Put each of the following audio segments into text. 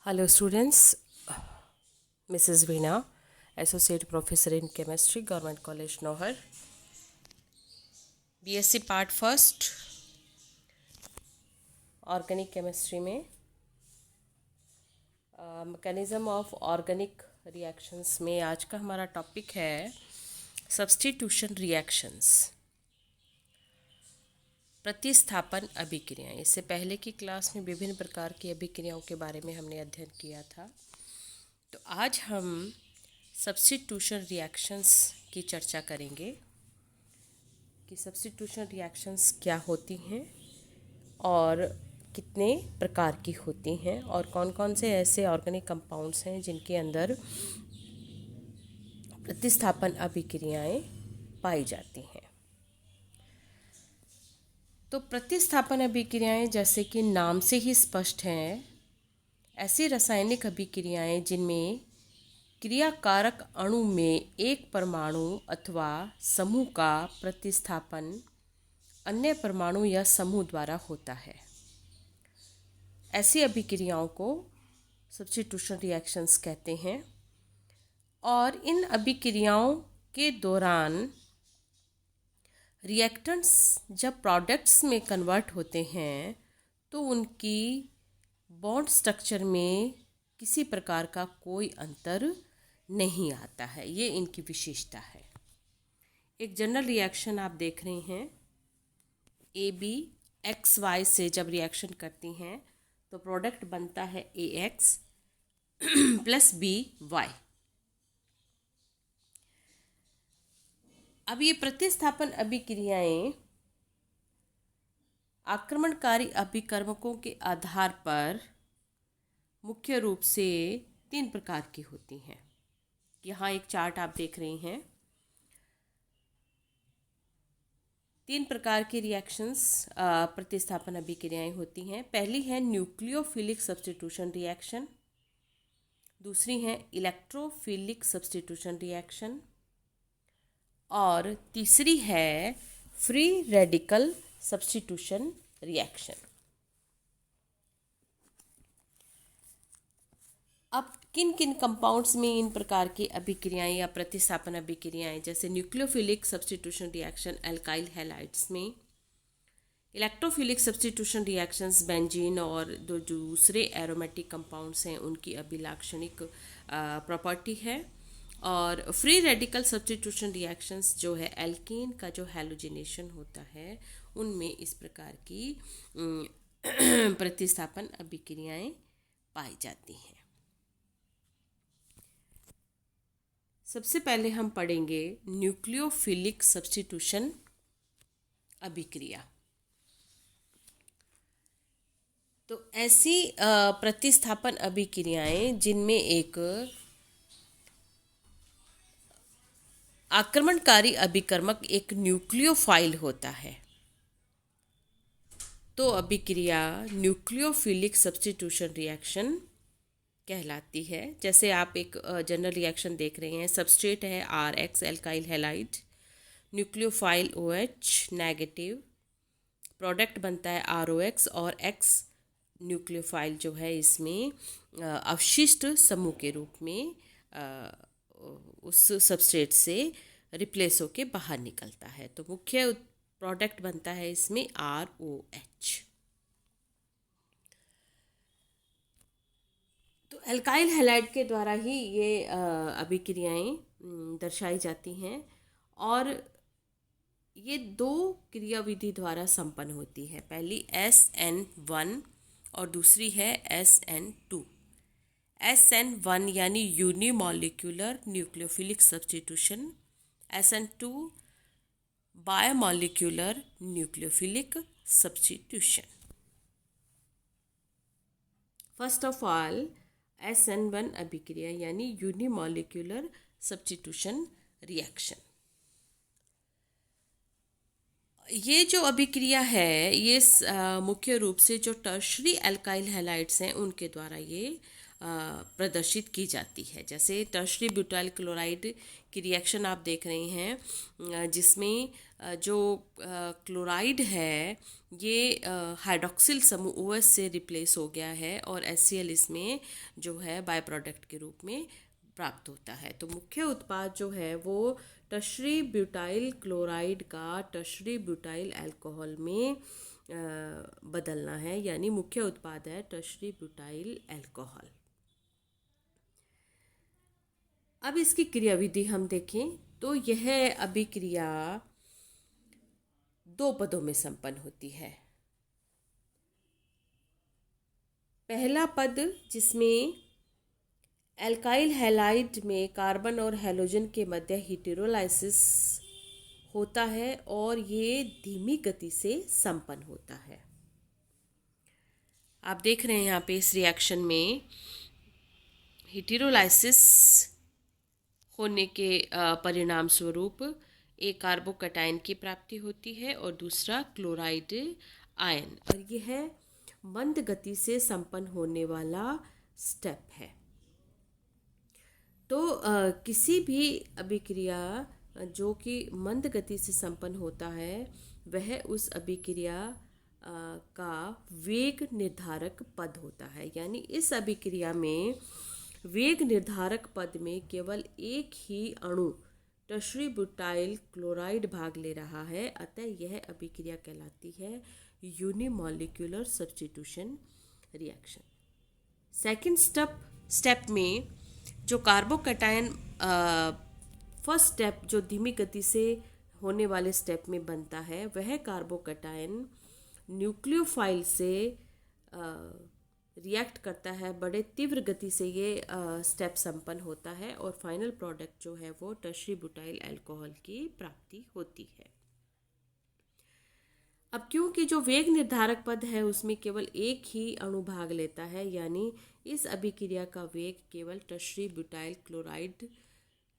Hello students, Mrs. Veena, Associate Professor in Chemistry, Government College Nohar, BSc Part First, Organic Chemistry में mechanism of organic reactions में आज का हमारा topic है substitution reactions, प्रतिस्थापन अभिक्रियाएं। इससे पहले की क्लास में विभिन्न प्रकार की अभिक्रियाओं के बारे में हमने अध्ययन किया था। तो आज हम सब्स्टिट्यूशन रिएक्शंस की चर्चा करेंगे कि सब्स्टिट्यूशन रिएक्शंस क्या होती हैं और कितने प्रकार की होती हैं और कौन कौन से ऐसे ऑर्गेनिक कंपाउंड्स हैं जिनके अंदर प्रतिस्थापन अभिक्रियाएं पाई जाती हैं। तो प्रतिस्थापन अभिक्रियाएं जैसे कि नाम से ही स्पष्ट हैं, ऐसी रासायनिक अभिक्रियाएं जिनमें क्रियाकारक अणु में एक परमाणु अथवा समूह का प्रतिस्थापन अन्य परमाणु या समूह द्वारा होता है, ऐसी अभिक्रियाओं को सब्स्टिट्यूशन रिएक्शंस कहते हैं। और इन अभिक्रियाओं के दौरान रिएक्टेंट्स जब प्रोडक्ट्स में कन्वर्ट होते हैं तो उनकी बॉन्ड स्ट्रक्चर में किसी प्रकार का कोई अंतर नहीं आता है, ये इनकी विशेषता है। एक जनरल रिएक्शन आप देख रहे हैं, ए बी एक्स वाई से जब रिएक्शन करती हैं तो प्रोडक्ट बनता है ए एक्स प्लस बी वाई। अब ये प्रतिस्थापन अभिक्रियाएं आक्रमणकारी अभिकर्मकों के आधार पर मुख्य रूप से 3 प्रकार की होती हैं। यहाँ एक चार्ट आप देख रहे हैं, 3 प्रकार की रिएक्शंस प्रतिस्थापन अभिक्रियाएं होती हैं। पहली है न्यूक्लियोफिलिक सब्स्टिट्यूशन रिएक्शन, दूसरी है इलेक्ट्रोफिलिक सब्स्टिट्यूशन रिएक्शन और तीसरी है फ्री रेडिकल सब्स्टिट्यूशन रिएक्शन। अब किन किन कंपाउंड्स में इन प्रकार की अभिक्रियाएं या प्रतिस्थापन अभिक्रियाएं, जैसे nucleophilic substitution reaction alkyl halides में, इलेक्ट्रोफिलिक सब्स्टिट्यूशन रिएक्शंस बेंजीन और जो दूसरे एरोमेटिक कंपाउंड्स हैं उनकी अभिलाक्षणिक प्रॉपर्टी है, और फ्री रेडिकल सब्स्टिट्यूशन रिएक्शंस जो है एल्कीन का जो हैलोजिनेशन होता है उनमें इस प्रकार की प्रतिस्थापन अभिक्रियाएं पाई जाती हैं। सबसे पहले हम पढ़ेंगे न्यूक्लियोफिलिक सब्स्टिट्यूशन अभिक्रिया। तो ऐसी प्रतिस्थापन अभिक्रियाएं जिनमें एक आक्रमणकारी अभिकर्मक एक न्यूक्लियोफाइल होता है, तो अभिक्रिया न्यूक्लियोफिलिक सब्स्टिट्यूशन रिएक्शन कहलाती है। जैसे आप एक जनरल रिएक्शन देख रहे हैं, सबस्ट्रेट है R X alkyl halide, nucleophile O H negative, product बनता है आर ओ एक्स और एक्स न्यूक्लियोफाइल जो है इसमें अवशिष्ट समूह के रूप में उस सबस्ट्रेट से रिप्लेस होके बाहर निकलता है। तो मुख्य प्रोडक्ट बनता है इसमें आर ओ एच। तो एल्काइल हैलाइड के द्वारा ही ये अभिक्रियाएं दर्शाई जाती हैं और ये 2 क्रियाविधि द्वारा संपन्न होती है। पहली SN1 और दूसरी है SN2। SN1 यानी unimolecular nucleophilic substitution, SN2 biomolecular nucleophilic substitution. First of all SN1 अभिक्रिया यानी यूनिमॉलिक्यूलर सब्स्टिट्यूशन रिएक्शन। ये जो अभिक्रिया है ये मुख्य रूप से जो टर्शरी एल्काइल हैलाइड्स हैं उनके द्वारा ये प्रदर्शित की जाती है। जैसे टर्शरी ब्यूटाइल क्लोराइड की रिएक्शन आप देख रहे हैं, जिसमें जो क्लोराइड है ये हाइड्रोक्सिल समूह OH से रिप्लेस हो गया है और HCl इसमें जो है बाय प्रोडक्ट के रूप में प्राप्त होता है। तो मुख्य उत्पाद जो है वो टर्शरी ब्यूटाइल क्लोराइड का टर्शरी ब्यूटाइल अल्कोहल में बदलना है, यानी मुख्य उत्पाद है टर्शरी ब्यूटाइल अल्कोहल। अब इसकी क्रियाविधि हम देखें तो यह अभिक्रिया 2 पदों में संपन्न होती है। पहला पद जिसमें एल्काइल हैलाइड में कार्बन और हैलोजन के मध्य हेटेरोलाइसिस होता है और ये धीमी गति से संपन्न होता है। आप देख रहे हैं यहाँ पे इस रिएक्शन में हेटेरोलाइसिस होने के परिणाम स्वरूप एक कार्बोकैटायन की प्राप्ति होती है और दूसरा क्लोराइड आयन, और यह मंद गति से संपन्न होने वाला स्टेप है। तो किसी भी अभिक्रिया जो कि मंद गति से संपन्न होता है वह उस अभिक्रिया का वेग निर्धारक पद होता है, यानी इस अभिक्रिया में वेग निर्धारक पद में केवल एक ही अणु टर्शरी ब्यूटाइल क्लोराइड भाग ले रहा है, अतः यह अभिक्रिया कहलाती है unimolecular substitution reaction. Second step में जो कार्बोकैटायन फर्स्ट स्टेप जो धीमी गति से होने वाले स्टेप में बनता है वह कार्बोकैटायन न्यूक्लियोफाइल से रिएक्ट करता है, बड़े तीव्र गति से ये स्टेप संपन्न होता है और फाइनल प्रोडक्ट जो है वो टर्शरी ब्यूटाइल अल्कोहल की प्राप्ति होती है। अब क्योंकि जो वेग निर्धारक पद है उसमें केवल एक ही अणु भाग लेता है, यानी इस अभिक्रिया का वेग केवल टर्शरी ब्यूटाइल क्लोराइड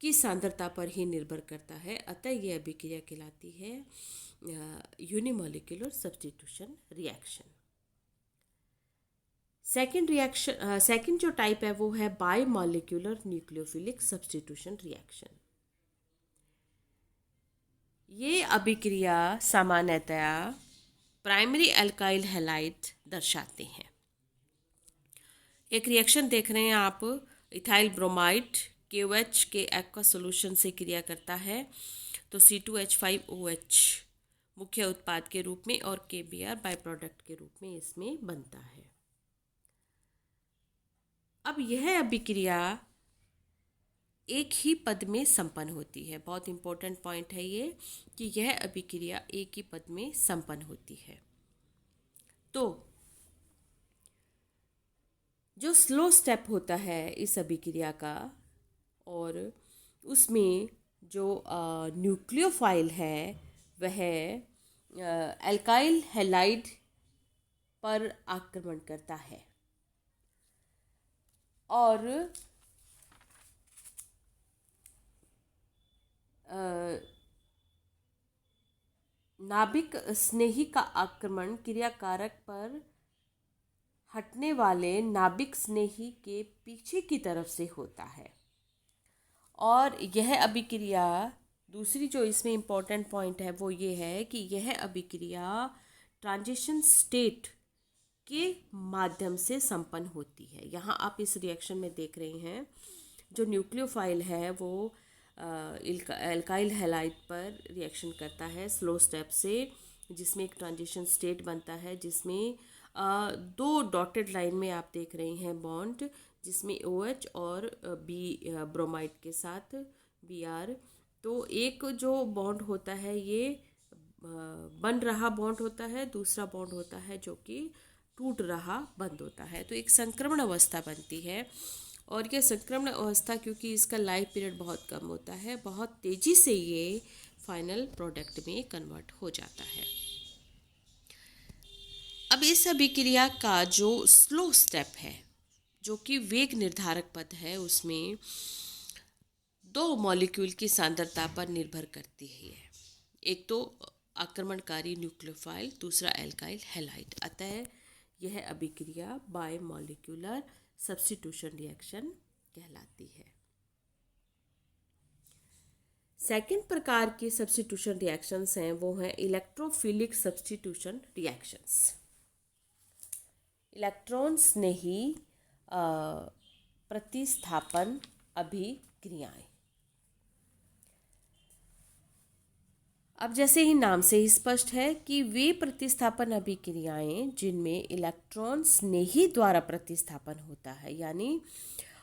की सांद्रता पर ही निर्भर करता है, अतः यह अभिक्रिया कहलाती है यूनिमॉलिक्यूलर सब्स्टिट्यूशन रिएक्शन। सेकंड जो टाइप है वो है बायमॉलिक्यूलर न्यूक्लियोफिलिक सब्स्टिट्यूशन रिएक्शन। ये अभिक्रिया सामान्यतया प्राइमरी अल्काइल हैलाइड दर्शाते हैं। एक रिएक्शन देख रहे हैं आप, इथाइल ब्रोमाइड KOH के एक्वा सॉल्यूशन से क्रिया करता है तो C2H5OH मुख्य उत्पाद के रूप में और KBr बाय प्रोडक्ट के रूप में इसमें बनता है। अब यह अभिक्रिया एक ही पद में संपन्न होती है। बहुत इंपॉर्टेंट पॉइंट है ये कि यह अभिक्रिया एक ही पद में संपन्न होती है। तो जो स्लो स्टेप होता है इस अभिक्रिया का और उसमें जो न्यूक्लियोफाइल है वह एल्काइल हैलाइड पर आक्रमण करता है और नाभिक स्नेही का आक्रमण क्रियाकारक पर हटने वाले नाभिक स्नेही के पीछे की तरफ से होता है। और यह अभिक्रिया, दूसरी जो इसमें इम्पोर्टेंट पॉइंट है वो ये है कि यह अभिक्रिया ट्रांजिशन स्टेट के माध्यम से संपन्न होती है। यहाँ आप इस रिएक्शन में देख रहे हैं जो न्यूक्लियोफाइल है वो एल्काइल हैलाइड पर रिएक्शन करता है स्लो स्टेप से, जिसमें एक ट्रांजिशन स्टेट बनता है जिसमें 2 डॉटेड लाइन में आप देख रहे हैं बॉन्ड, जिसमें OH और B ब्रोमाइड के साथ Br। तो एक जो बॉन्ड होता है ये बन रहा बॉन्ड होता है, दूसरा बॉन्ड होता है जो कि टूट रहा बंद होता है। तो एक संक्रमण अवस्था बनती है और यह संक्रमण अवस्था क्योंकि इसका लाइफ पीरियड बहुत कम होता है, बहुत तेज़ी से ये फाइनल प्रोडक्ट में कन्वर्ट हो जाता है। अब इस अभिक्रिया का जो स्लो स्टेप है जो कि वेग निर्धारक पद है उसमें 2 मॉलिक्यूल की सांद्रता पर निर्भर करती है। एक तो आक्रमणकारी न्यूक्लियोफाइल, दूसरा एल्काइल हैलाइड। अतः यह अभिक्रिया बायोमॉलिक्यूलर सब्स्टिट्यूशन रिएक्शन कहलाती है। सेकंड प्रकार के सब्स्टिट्यूशन रिएक्शंस हैं वो हैं इलेक्ट्रोफिलिक सब्स्टिट्यूशन रिएक्शंस। इलेक्ट्रॉन्स ने ही प्रतिस्थापन अभिक्रियाएं। अब जैसे ही नाम से ही स्पष्ट है कि वे प्रतिस्थापन अभिक्रियाएं जिनमें इलेक्ट्रॉन्स ने ही द्वारा प्रतिस्थापन होता है, यानी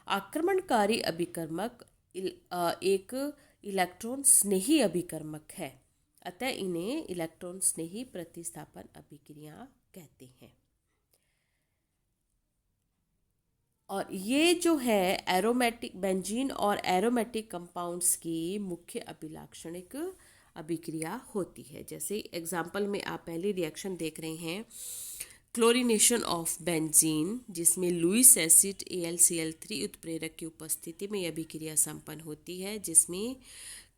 आक्रमणकारी अभिकर्मक एक इलेक्ट्रॉन स्नेही अभिकर्मक है, अतः इन्हें इलेक्ट्रॉन स्नेही प्रतिस्थापन अभिक्रिया कहते हैं। और ये जो है एरोमेटिक बेंजीन और एरोमेटिक कंपाउंड्स की मुख्य अभिलाक्षणिक अभिक्रिया होती है। जैसे एग्जाम्पल में आप पहली रिएक्शन देख रहे हैं क्लोरीनेशन ऑफ बेंजीन, जिसमें लुईस एसिड AlCl3 उत्प्रेरक की उपस्थिति में यह अभिक्रिया संपन्न होती है, जिसमें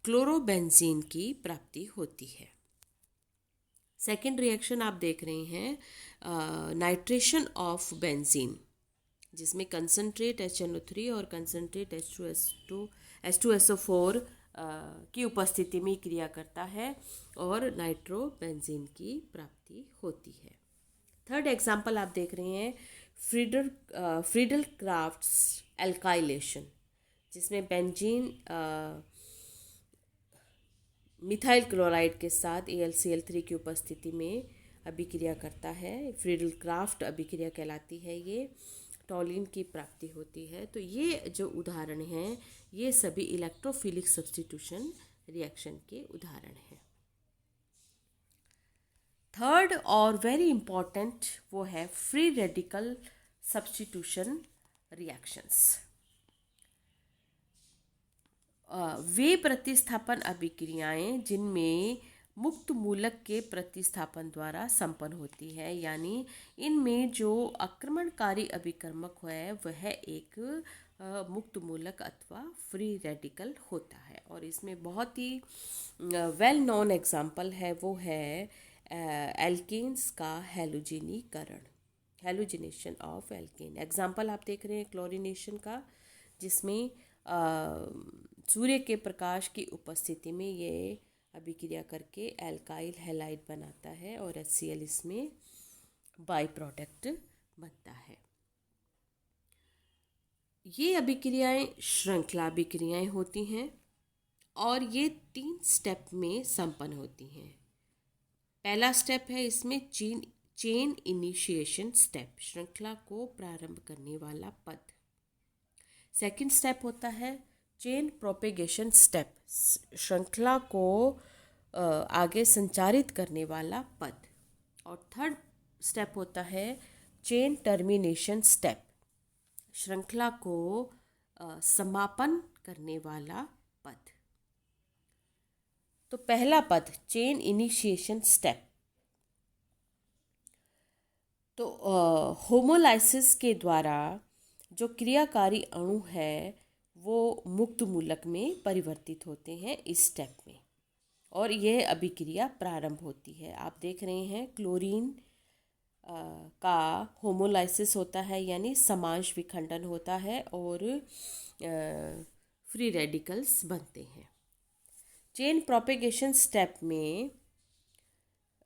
क्लोरोबेंजीन की प्राप्ति होती है। सेकेंड रिएक्शन आप देख रहे हैं नाइट्रेशन ऑफ बेंजीन, जिसमें कंसनट्रेट HNO3 और कंसनट्रेट H2SO4 की उपस्थिति में क्रिया करता है और नाइट्रोबेंजीन की प्राप्ति होती है। थर्ड एग्जाम्पल आप देख रहे हैं फ्रीडल क्राफ्ट्स एल्काइलेशन, जिसमें बेंजीन मिथाइल क्लोराइड के साथ AlCl3 की उपस्थिति में अभिक्रिया करता है। फ्रीडल क्राफ्ट अभिक्रिया कहलाती है। ये टॉलिन की प्राप्ति होती है। तो ये जो उदाहरण हैं ये सभी इलेक्ट्रोफिलिक सब्स्टिट्यूशन रिएक्शन के उदाहरण हैं। थर्ड और वेरी इंपॉर्टेंट वो है फ्री रेडिकल सब्स्टिट्यूशन रिएक्शंस। वे प्रतिस्थापन अभिक्रियाएं जिनमें मुक्त मूलक के प्रतिस्थापन द्वारा संपन्न होती है, यानी इनमें जो आक्रमणकारी अभिकर्मक है वह एक मुक्त मूलक अथवा फ्री रेडिकल होता है। और इसमें बहुत ही वेल नोन एग्जाम्पल है वो है एल्केन्स का हैलोजिनीकरण, हैलोजिनेशन ऑफ एल्केन। एग्जाम्पल आप देख रहे हैं क्लोरीनेशन का, जिसमें सूर्य के प्रकाश की उपस्थिति में ये अभिक्रिया करके एल्काइल हैलाइड बनाता है और HCl इसमें बाई प्रोडक्ट बनता है। ये अभिक्रियाएं श्रृंखला अभिक्रियाएं होती हैं और ये 3 स्टेप में संपन्न होती हैं। पहला स्टेप है इसमें चेन इनिशिएशन स्टेप, श्रृंखला को प्रारंभ करने वाला पद। सेकंड स्टेप होता है चेन प्रोपेगेशन स्टेप, श्रृंखला को आगे संचारित करने वाला पद। और थर्ड स्टेप होता है चेन टर्मिनेशन स्टेप, श्रृंखला को समापन करने वाला पद। तो पहला पद चेन इनिशिएशन स्टेप, तो होमोलाइसिस के द्वारा जो क्रियाकारी अणु है वो मुक्त मूलक में परिवर्तित होते हैं इस स्टेप में, और यह अभिक्रिया प्रारंभ होती है। आप देख रहे हैं क्लोरीन का होमोलाइसिस होता है, यानी समांश विखंडन होता है और फ्री रेडिकल्स बनते हैं। चेन प्रोपेगेशन स्टेप में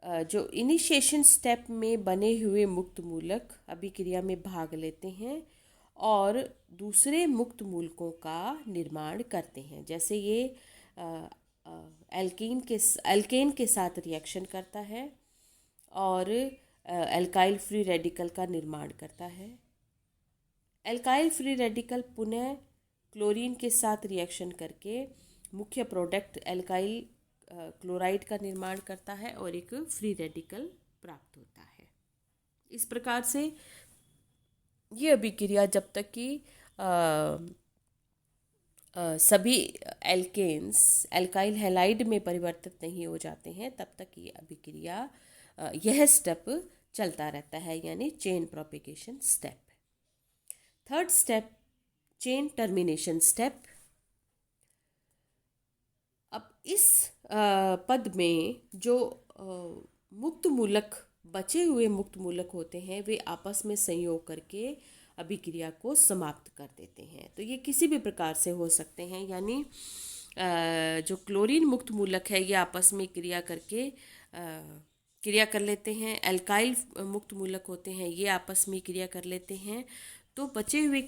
जो इनिशिएशन स्टेप में बने हुए मुक्त मूलक अभिक्रिया में भाग लेते हैं और दूसरे मुक्त मूलकों का निर्माण करते हैं। जैसे ये एल्केन के साथ रिएक्शन करता है और एल्काइल फ्री रेडिकल का निर्माण करता है। एल्काइल फ्री रेडिकल पुनः क्लोरीन के साथ रिएक्शन करके मुख्य प्रोडक्ट एल्काइल क्लोराइड का निर्माण करता है और एक फ्री रेडिकल प्राप्त होता है। इस प्रकार से ये अभिक्रिया जब तक कि सभी एल्केन्स एल्काइल हैलाइड में परिवर्तित नहीं हो जाते हैं तब तक ये अभिक्रिया यह स्टेप चलता रहता है, यानी chain propagation step. Third step chain termination step. अब इस पद में जो मुक्त मूलक बचे हुए मुक्त मूलक होते हैं वे आपस में संयोग करके अभिक्रिया को समाप्त कर देते हैं। तो ये किसी भी प्रकार से हो सकते हैं, यानी जो क्लोरीन मुक्त मूलक है ये आपस में क्रिया कर लेते हैं। एल्काइल मुक्त मूलक होते हैं ये आपस में क्रिया कर लेते हैं। तो बचे हुए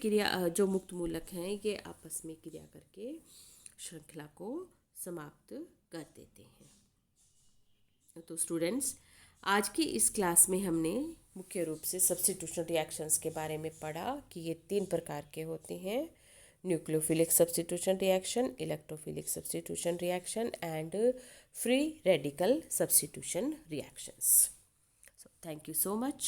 जो मुक्त मूलक हैं ये आपस में क्रिया करके श्रृंखला को समाप्त कर देते हैं। तो स्टूडेंट्स, आज की इस क्लास में हमने मुख्य रूप से सब्स्टिट्यूशन रिएक्शंस के बारे में पढ़ा कि ये 3 प्रकार के होते हैं: nucleophilic substitution reaction, electrophilic substitution reaction and free radical substitution reactions. So thank you so much.